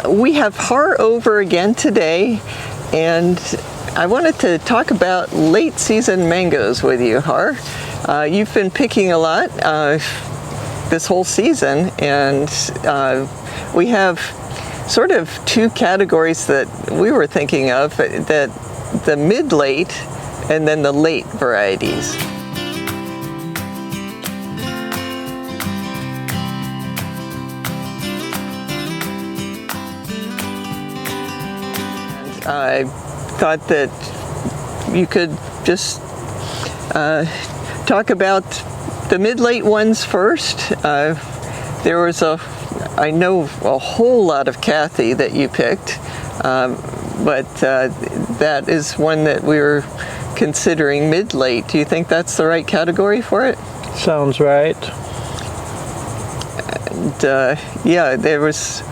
we have Har over again today, and I wanted to talk about late season mangoes with you, Har. You've been picking a lot this whole season, and we have sort of two categories that we were thinking of, that the mid-late and then the late varieties. I thought that you could just talk about the mid-late ones first. There was I know a whole lot of Kathy that you picked, but that is one that we were considering mid-late. Do you think that's the right category for it? Sounds right. And yeah, there was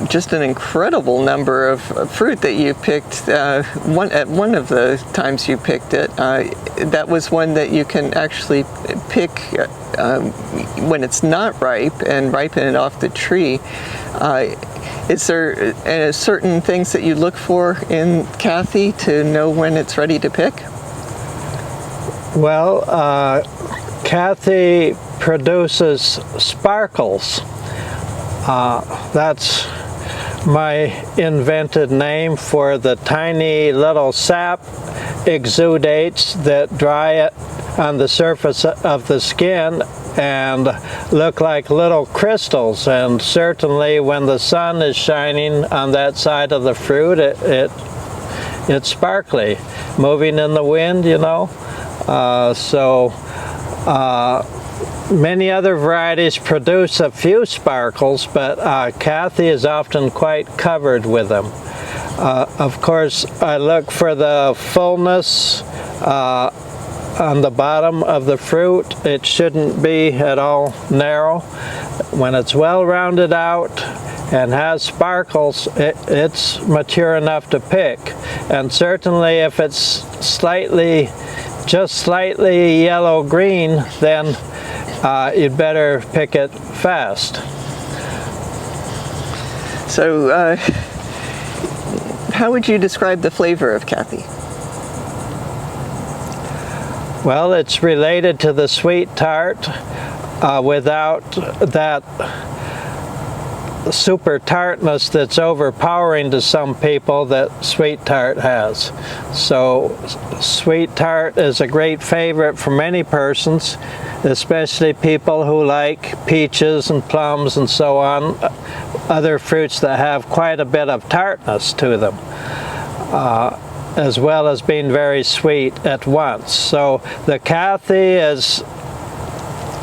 just an incredible number of fruit that you picked. At one of the times you picked it, that was one that you can actually pick when it's not ripe and ripen it off the tree. Is there certain things that you look for in Kathy to know when it's ready to pick? Well, Kathy produces sparkles. That's my invented name for the tiny little sap exudates that dry on the surface of the skin and look like little crystals, and certainly when the sun is shining on that side of the fruit, it's sparkly, moving in the wind, you know. Many other varieties produce a few sparkles, but Kathy is often quite covered with them. Of course, I look for the fullness on the bottom of the fruit. It shouldn't be at all narrow. When it's well rounded out and has sparkles, it's mature enough to pick. And certainly if it's just slightly yellow-green, then you'd better pick it fast. So, how would you describe the flavor of Kathy? Well, it's related to the sweet tart without that super tartness that's overpowering to some people that sweet tart has. So sweet tart is a great favorite for many persons, especially people who like peaches and plums and so on, other fruits that have quite a bit of tartness to them, as well as being very sweet at once. So the Kathy is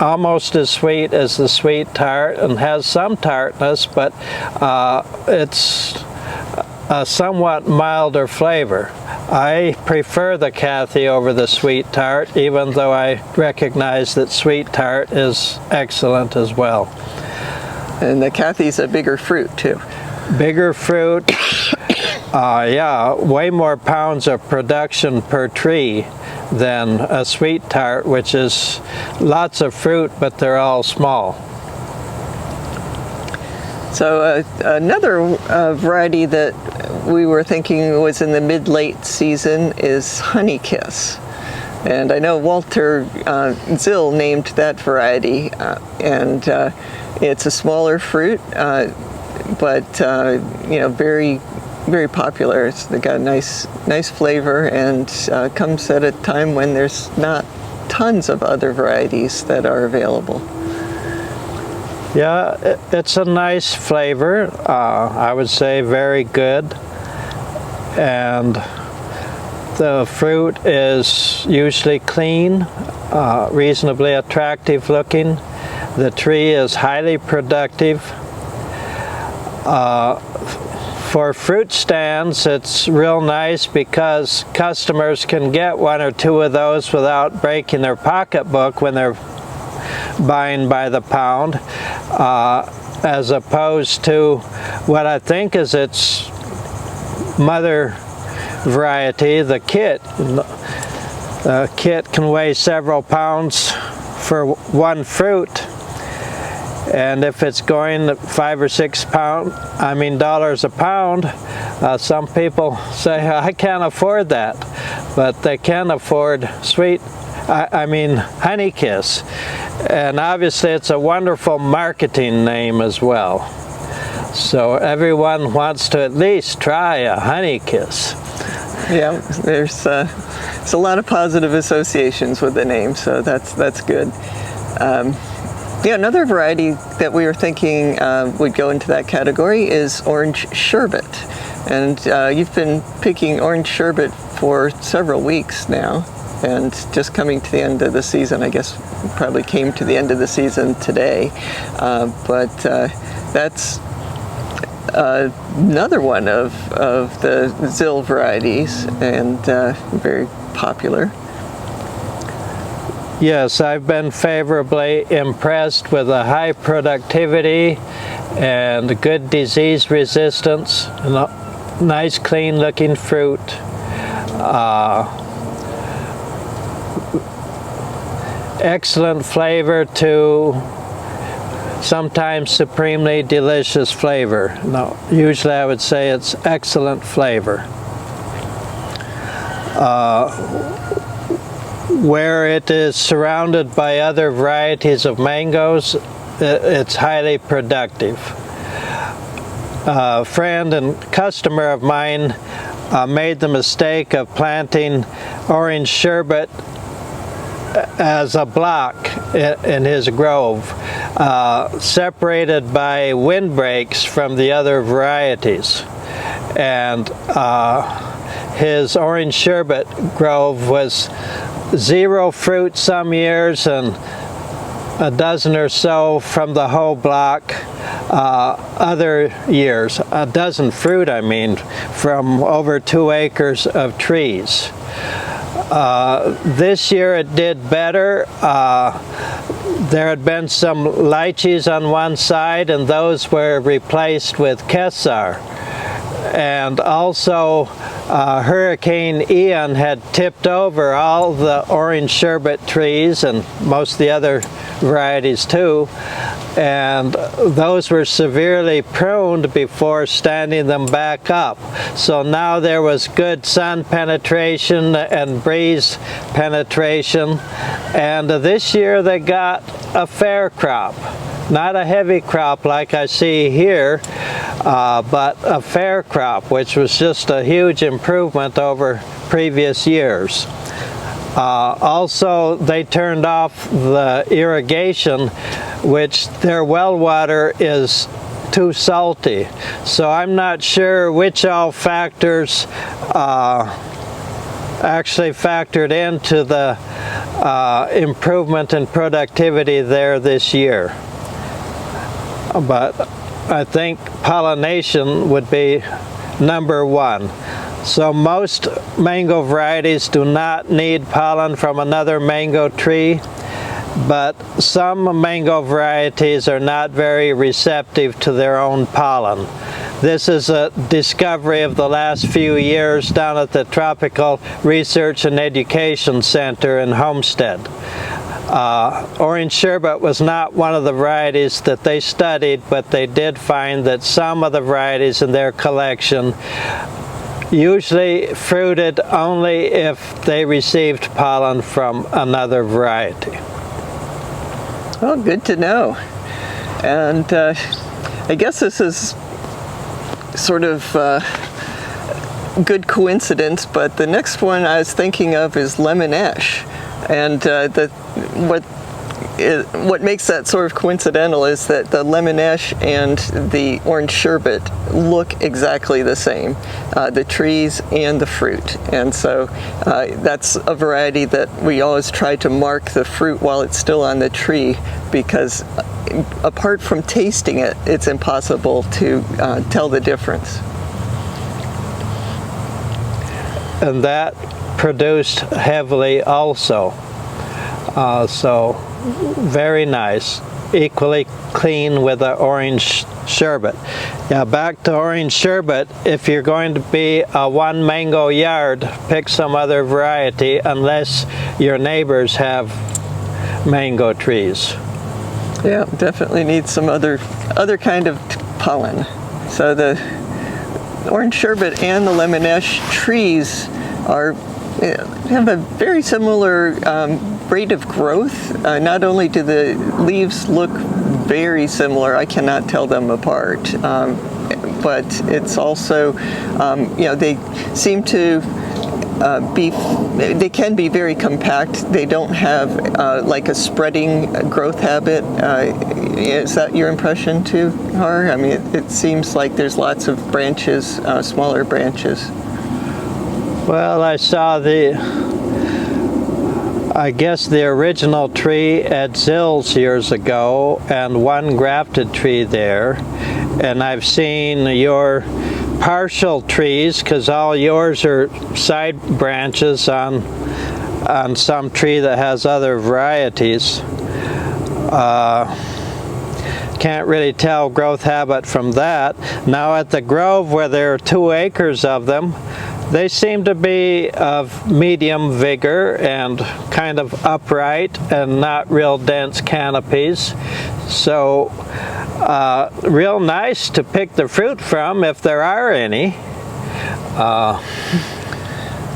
almost as sweet as the sweet tart and has some tartness, but it's a somewhat milder flavor. I prefer the Kathy over the sweet tart, even though I recognize that sweet tart is excellent as well. And the Kathy's a bigger fruit too. Bigger fruit, yeah, way more pounds of production per tree than a sweet tart, which is lots of fruit, but they're all small. So another variety that we were thinking was in the mid-late season is Honey Kiss. And I know Walter Zill named that variety, and it's a smaller fruit, but you know, very popular. It's got a nice flavor, and comes at a time when there's not tons of other varieties that are available. Yeah, it's a nice flavor. I would say very good, and the fruit is usually clean, reasonably attractive looking. The tree is highly productive. For fruit stands, it's real nice because customers can get one or two of those without breaking their pocketbook when they're buying by the pound, as opposed to what I think is its mother variety, the kit. The kit can weigh several pounds for one fruit, And if it's going $5 or $6 dollars a pound, some people say, I can't afford that, but they can afford Honey Kiss. And obviously it's a wonderful marketing name as well. So everyone wants to at least try a Honey Kiss. Yeah, there's a lot of positive associations with the name, so that's good. Yeah, another variety that we were thinking would go into that category is orange sherbet. And you've been picking orange sherbet for several weeks now, and just coming to the end of the season. I guess probably came to the end of the season today, but that's another one of the Zil varieties, and very popular. Yes, I've been favorably impressed with the high productivity and good disease resistance, and a nice clean looking fruit. Excellent flavor to sometimes supremely delicious flavor. No, usually I would say it's excellent flavor. Where it is surrounded by other varieties of mangoes, it's highly productive. A friend and customer of mine made the mistake of planting orange sherbet as a block in his grove, separated by windbreaks from the other varieties. And his orange sherbet grove was 0 fruit some years and a dozen or so from the whole block other years. A dozen fruit, from over 2 acres of trees. This year it did better. There had been some lychees on one side, and those were replaced with kesar. And also Hurricane Ian had tipped over all the orange sherbet trees and most of the other varieties too, and those were severely pruned before standing them back up. So now there was good sun penetration and breeze penetration, and this year they got a fair crop. Not a heavy crop like I see here, but a fair crop, which was just a huge improvement over previous years. Also, they turned off the irrigation, which their well water is too salty. So I'm not sure which all factors actually factored into the improvement in productivity there this year. But I think pollination would be number one. So most mango varieties do not need pollen from another mango tree, but some mango varieties are not very receptive to their own pollen. This is a discovery of the last few years down at the Tropical Research and Education Center in Homestead. Orange sherbet was not one of the varieties that they studied, but they did find that some of the varieties in their collection usually fruited only if they received pollen from another variety. Well, good to know. And I guess this is sort of good coincidence, but the next one I was thinking of is Lemonesh. And what makes that sort of coincidental is that the Lemonesh and the orange sherbet look exactly the same, the trees and the fruit. And so that's a variety that we always try to mark the fruit while it's still on the tree, because apart from tasting it, it's impossible to tell the difference. And that produced heavily also. So very nice, equally clean with the orange sherbet. Now back to orange sherbet, if you're going to be a 1 mango yard, pick some other variety unless your neighbors have mango trees. Yeah, definitely needs some other kind of pollen. So the orange sherbet and the lemon-ash trees have a very similar rate of growth. Not only do the leaves look very similar, I cannot tell them apart, but it's also, they seem to they can be very compact. They don't have like a spreading growth habit. Is that your impression too, Har? I mean, it seems like there's lots of branches, smaller branches. Well, I saw I guess the original tree at Zill's years ago and one grafted tree there. And I've seen your partial trees, because all yours are side branches on some tree that has other varieties. Can't really tell growth habit from that. Now at the Grove, where there are 2 acres of them, they seem to be of medium vigor and kind of upright and not real dense canopies. So real nice to pick the fruit from if there are any.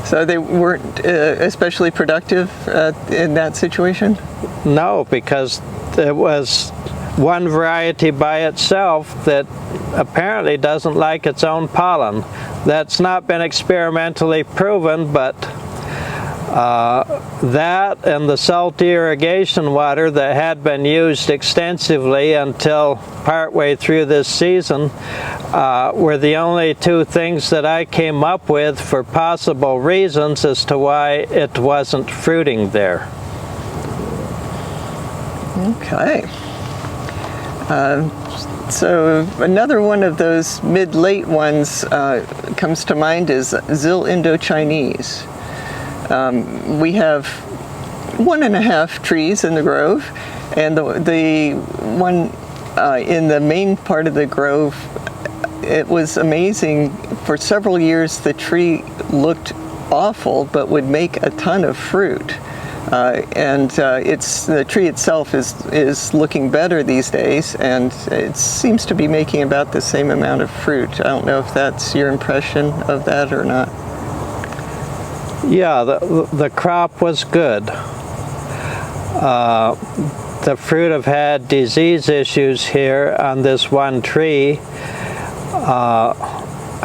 So they weren't especially productive in that situation? No, because it was one variety by itself that apparently doesn't like its own pollen. That's not been experimentally proven, but that and the salty irrigation water that had been used extensively until partway through this season were the only 2 things that I came up with for possible reasons as to why it wasn't fruiting there. Okay. So another one of those mid-late ones comes to mind is Zilindochinese. We have 1.5 trees in the grove, and the one in the main part of the grove, it was amazing. For several years the tree looked awful but would make a ton of fruit. The tree itself is looking better these days, and it seems to be making about the same amount of fruit. I don't know if that's your impression of that or not. Yeah, the crop was good. The fruit have had disease issues here on this one tree.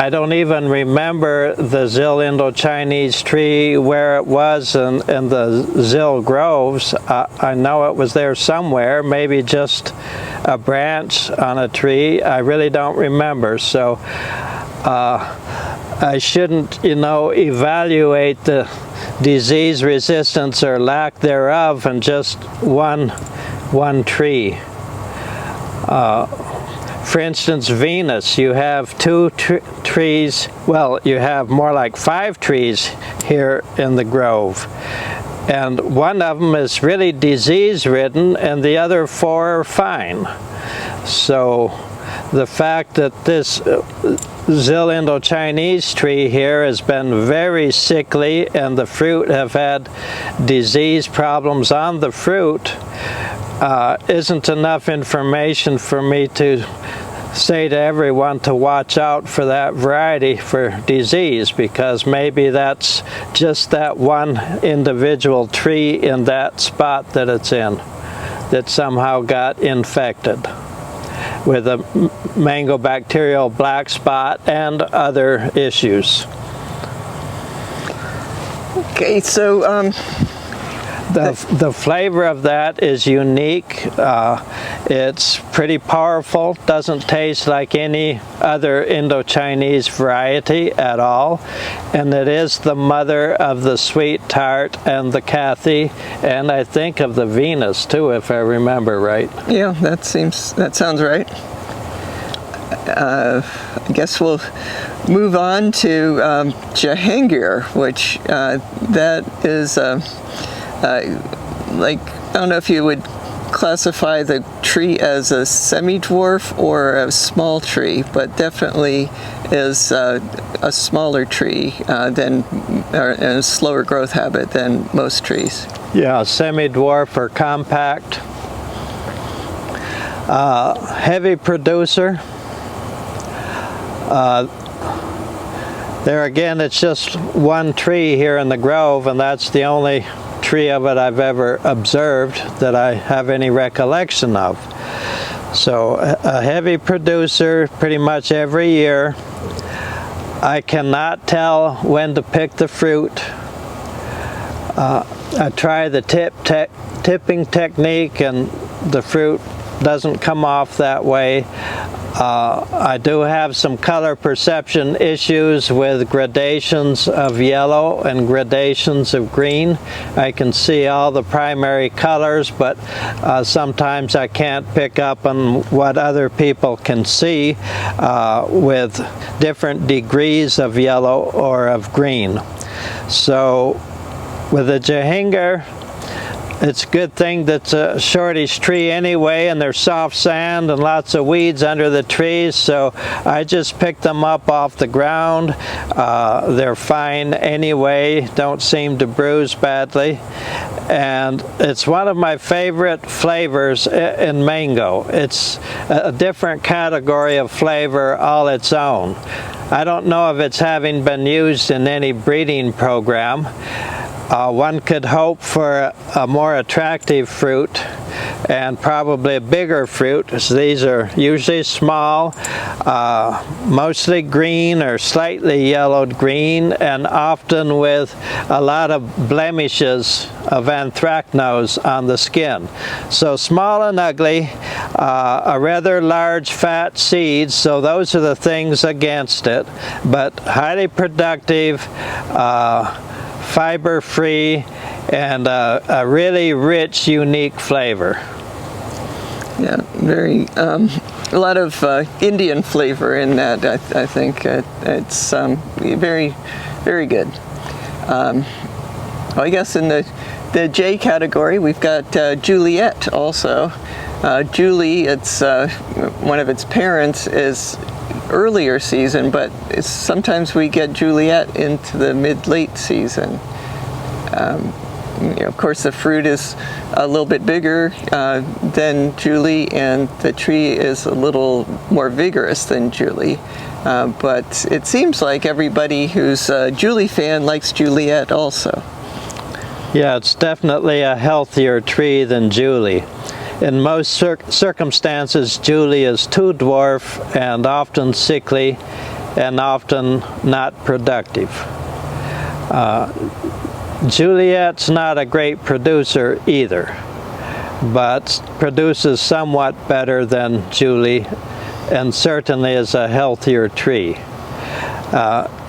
I don't even remember the Zilindochinese tree where it was in the Zill Groves. I know it was there somewhere, maybe just a branch on a tree. I really don't remember. So I shouldn't, evaluate the disease resistance or lack thereof in just one tree. For instance, Venus, you have 2 trees, well, you have more like 5 trees here in the grove. And one of them is really disease-ridden and the other 4 are fine. So the fact that this Zilindochinese tree here has been very sickly and the fruit have had disease problems on the fruit isn't enough information for me to say to everyone to watch out for that variety for disease, because maybe that's just that one individual tree in that spot that it's in that somehow got infected with a mango bacterial black spot and other issues. Okay, so the flavor of that is unique. It's pretty powerful, doesn't taste like any other Indochinese variety at all, and it is the mother of the sweet tart and the Cathy, and I think of the Venus too, if I remember right. Yeah, that sounds right. I guess we'll move on to Jehengir, which that is like, I don't know if you would classify the tree as a semi-dwarf or a small tree, but definitely is a smaller tree and a slower growth habit than most trees. Yeah, semi-dwarf or compact. Heavy producer. There again, it's just one tree here in the grove, and that's the only tree of it I've ever observed that I have any recollection of. So a heavy producer pretty much every year. I cannot tell when to pick the fruit. I try the tipping technique and the fruit doesn't come off that way. I do have some color perception issues with gradations of yellow and gradations of green. I can see all the primary colors, but sometimes I can't pick up on what other people can see with different degrees of yellow or of green. So with the Jehengir, it's a good thing that's a shortish tree anyway, and there's soft sand and lots of weeds under the trees, so I just pick them up off the ground. They're fine anyway, don't seem to bruise badly, and it's one of my favorite flavors in mango. It's a different category of flavor all its own. I don't know if it's having been used in any breeding program. One could hope for a more attractive fruit and probably a bigger fruit. So these are usually small, mostly green or slightly yellowed green, and often with a lot of blemishes of anthracnose on the skin. So small and ugly, a rather large fat seeds, so those are the things against it, but highly productive, fiber-free, and a really rich, unique flavor. Yeah, very, a lot of Indian flavor in that, I think. It's very, very good. Well, I guess in the J category, we've got Juliet also. Julie, it's one of its parents is earlier season, but sometimes we get Juliet into the mid-late season. Of course, the fruit is a little bit bigger than Julie, and the tree is a little more vigorous than Julie. But it seems like everybody who's a Julie fan likes Juliet also. Yeah, it's definitely a healthier tree than Julie. In most circumstances, Julie is too dwarf and often sickly and often not productive. Juliet's not a great producer either, but produces somewhat better than Julie and certainly is a healthier tree.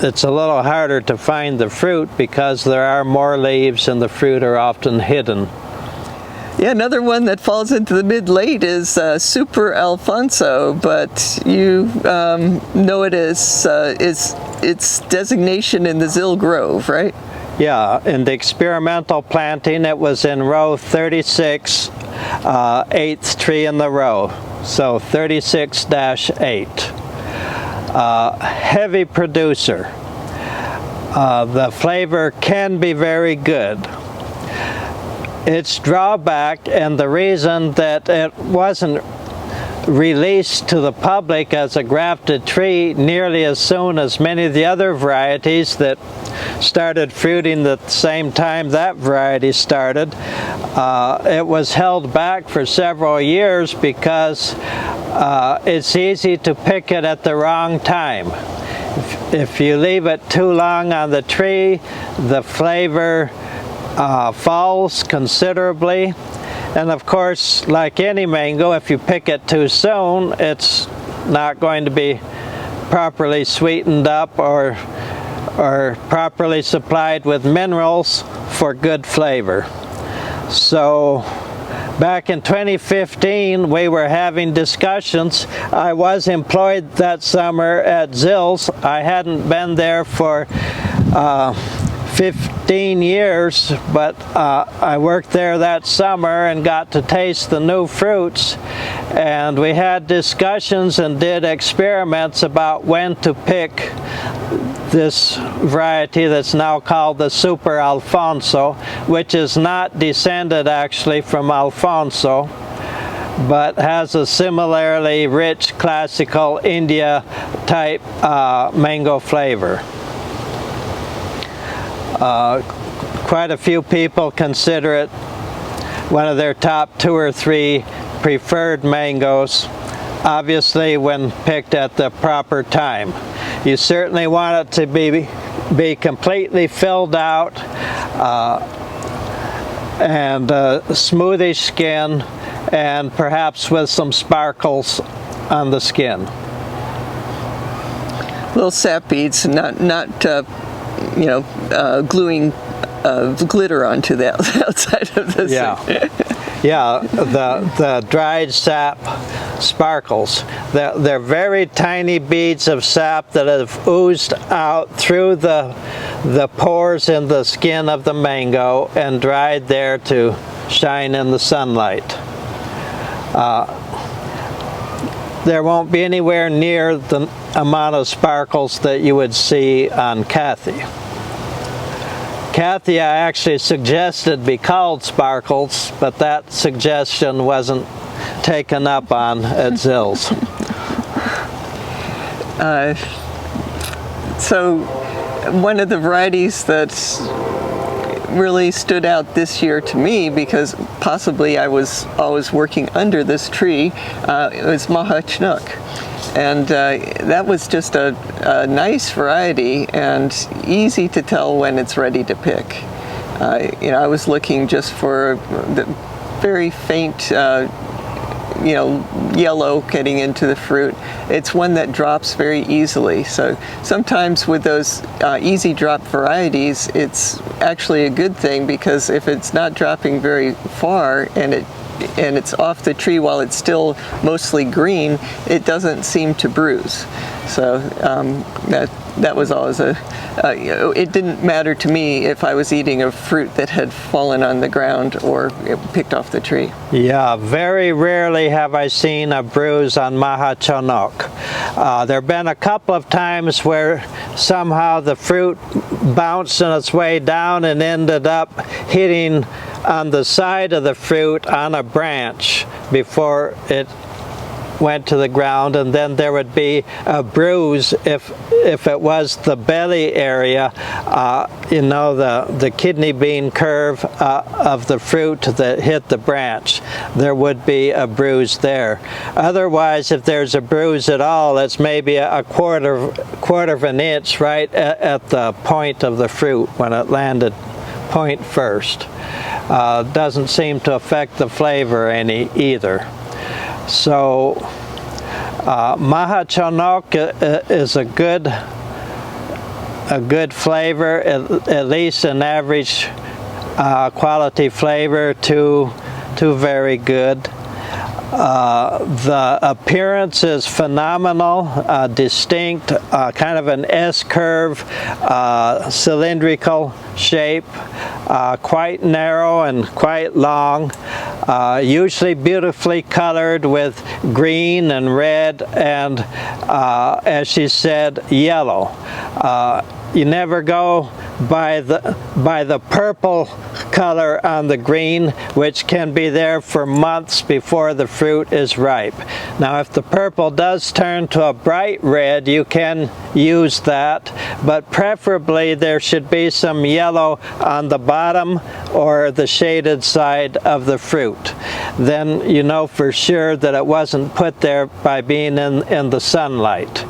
It's a little harder to find the fruit because there are more leaves and the fruit are often hidden. Yeah, another one that falls into the mid-late is Super Alphonso, but you know it as its designation in the Zil Grove, right? Yeah, in the experimental planting, it was in row 36, 8th tree in the row, so 36-8. Heavy producer. The flavor can be very good. Its drawback, and the reason that it wasn't released to the public as a grafted tree nearly as soon as many of the other varieties that started fruiting at the same time that variety started, it was held back for several years because it's easy to pick it at the wrong time. If you leave it too long on the tree, the flavor falls considerably, and of course, like any mango, if you pick it too soon, it's not going to be properly sweetened up or properly supplied with minerals for good flavor. So back in 2015, we were having discussions. I was employed that summer at Zil's. I hadn't been there for 15 years, but I worked there that summer and got to taste the new fruits, and we had discussions and did experiments about when to pick this variety that's now called the Super Alphonso, which is not descended actually from Alphonso, but has a similarly rich classical India type mango flavor. Quite a few people consider it one of their top 2 or 3 preferred mangoes, obviously when picked at the proper time. You certainly want it to be completely filled out and smoothish skin, and perhaps with some sparkles on the skin. Little sap beads, not you know, gluing glitter onto the outside of the Yeah, the dried sap sparkles. They're very tiny beads of sap that have oozed out through the pores in the skin of the mango and dried there to shine in the sunlight. There won't be anywhere near the amount of sparkles that you would see on Kathy. Kathy, I actually suggested be called Sparkles, but that suggestion wasn't taken up on at Zill's. So one of the varieties that's really stood out this year to me, because possibly I was always working under this tree, was Maha Chanook. And that was just a nice variety and easy to tell when it's ready to pick. You know, I was looking just for the very faint, you know, yellow getting into the fruit. It's one that drops very easily. So sometimes with those easy drop varieties, it's actually a good thing, because if it's not dropping very far and it's off the tree while it's still mostly green, it doesn't seem to bruise. So that was always it didn't matter to me if I was eating a fruit that had fallen on the ground or picked off the tree. Yeah, very rarely have I seen a bruise on Maha Chanook. There have been a couple of times where somehow the fruit bounced on its way down and ended up hitting on the side of the fruit on a branch before it went to the ground, and then there would be a bruise if it was the belly area, you know, the kidney bean curve of the fruit that hit the branch. There would be a bruise there. Otherwise, if there's a bruise at all, it's maybe a quarter of an inch right at the point of the fruit when it landed point first. Doesn't seem to affect the flavor any either. So Maha Chanook is a good flavor, at least an average quality flavor to very good. The appearance is phenomenal, distinct, kind of an S-curve, cylindrical shape, quite narrow and quite long, usually beautifully colored with green and red and, as she said, yellow. You never go by the purple color on the green, which can be there for months before the fruit is ripe. Now, if the purple does turn to a bright red, you can use that, but preferably there should be some yellow on the bottom or the shaded side of the fruit. Then you know for sure that it wasn't put there by being in the sunlight.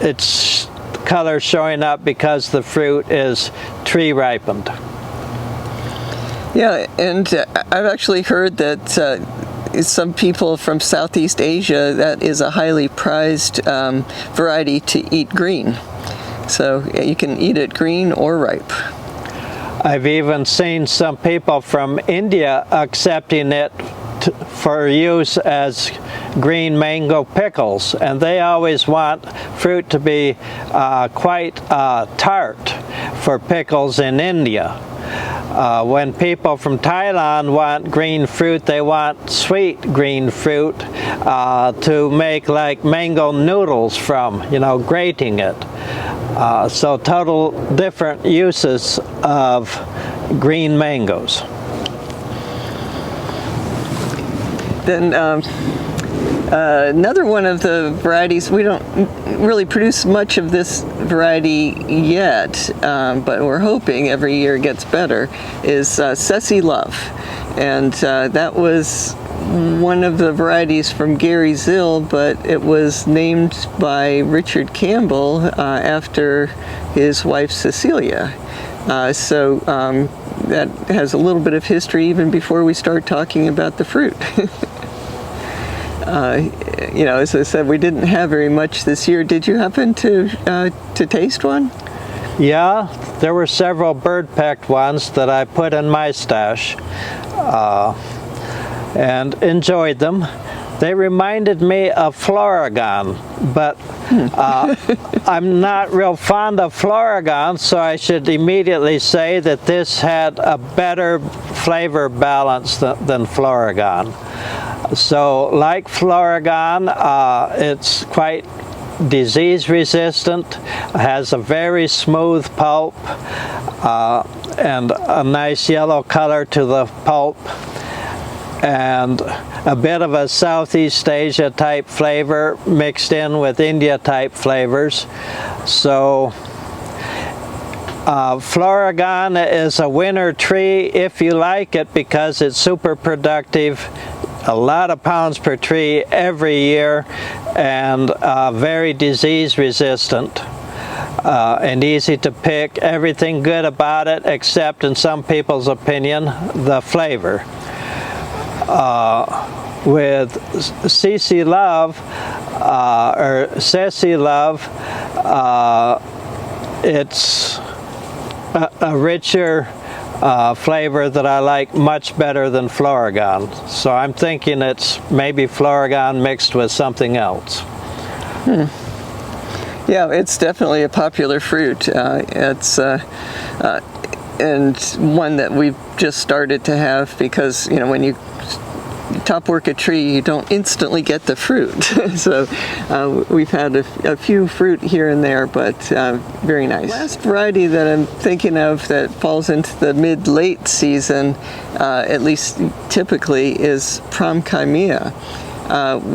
It's color showing up because the fruit is tree ripened. Yeah, and I've actually heard that some people from Southeast Asia, that is a highly prized variety to eat green. So you can eat it green or ripe. I've even seen some people from India accepting it for use as green mango pickles, and they always want fruit to be quite tart for pickles in India. When people from Thailand want green fruit, they want sweet green fruit to make like mango noodles from, you know, grating it. So total different uses of green mangoes. then another one of the varieties, we don't really produce much of this variety yet, but we're hoping every year it gets better, is Ceci Love. And that was one of the varieties from Gary Zill, but it was named by Richard Campbell after his wife Cecilia. So that has a little bit of history even before we start talking about the fruit. You know, as I said, we didn't have very much this year. Did you happen to taste one? Yeah, there were several bird-pecked ones that I put in my stash and enjoyed them. They reminded me of Florigon, but I'm not real fond of Florigon, so I should immediately say that this had a better flavor balance than Florigon. So like Florigon, it's quite disease resistant, has a very smooth pulp and a nice yellow color to the pulp, and a bit of a Southeast Asia type flavor mixed in with India type flavors. So Florigon is a winter tree if you like it, because it's super productive, a lot of pounds per tree every year, and very disease resistant and easy to pick. Everything good about it, except in some people's opinion, the flavor. With Ceci Love, or Ceci Love, it's a richer flavor that I like much better than Florigon. So I'm thinking it's maybe Florigon mixed with something else. Yeah, it's definitely a popular fruit. It's and one that we've just started to have, because, you know, when you top work a tree, you don't instantly get the fruit. So we've had a few fruit here and there, but very nice. Last variety that I'm thinking of that falls into the mid-late season, at least typically, is Pram Kima,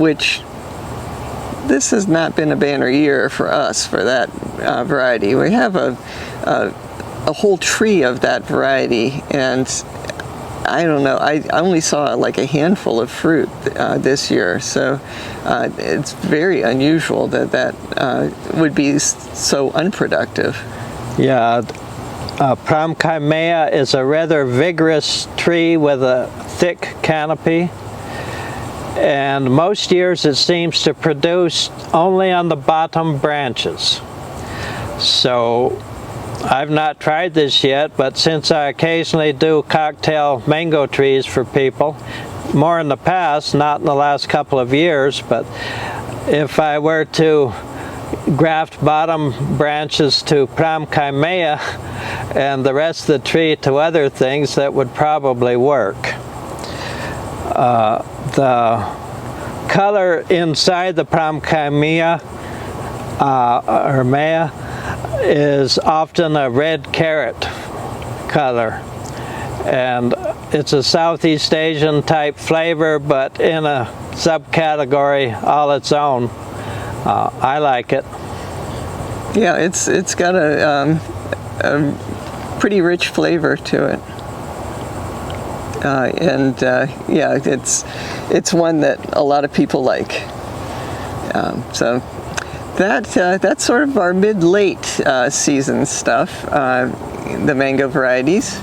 which this has not been a banner year for us for that variety. We have a whole tree of that variety, and I don't know, I only saw like a handful of fruit this year, so it's very unusual that would be so unproductive. Yeah, Pram Kima is a rather vigorous tree with a thick canopy, and most years it seems to produce only on the bottom branches. So I've not tried this yet, but since I occasionally do cocktail mango trees for people, more in the past, not in the last couple of years, but if I were to graft bottom branches to Pram Kima and the rest of the tree to other things, that would probably work. The color inside the Pram Kima or Mah is often a red carrot color, and it's a Southeast Asian type flavor, but in a subcategory all its own. I like it. Yeah, it's got a pretty rich flavor to it, and yeah, it's one that a lot of people like. So that's sort of our mid-late season stuff, the mango varieties.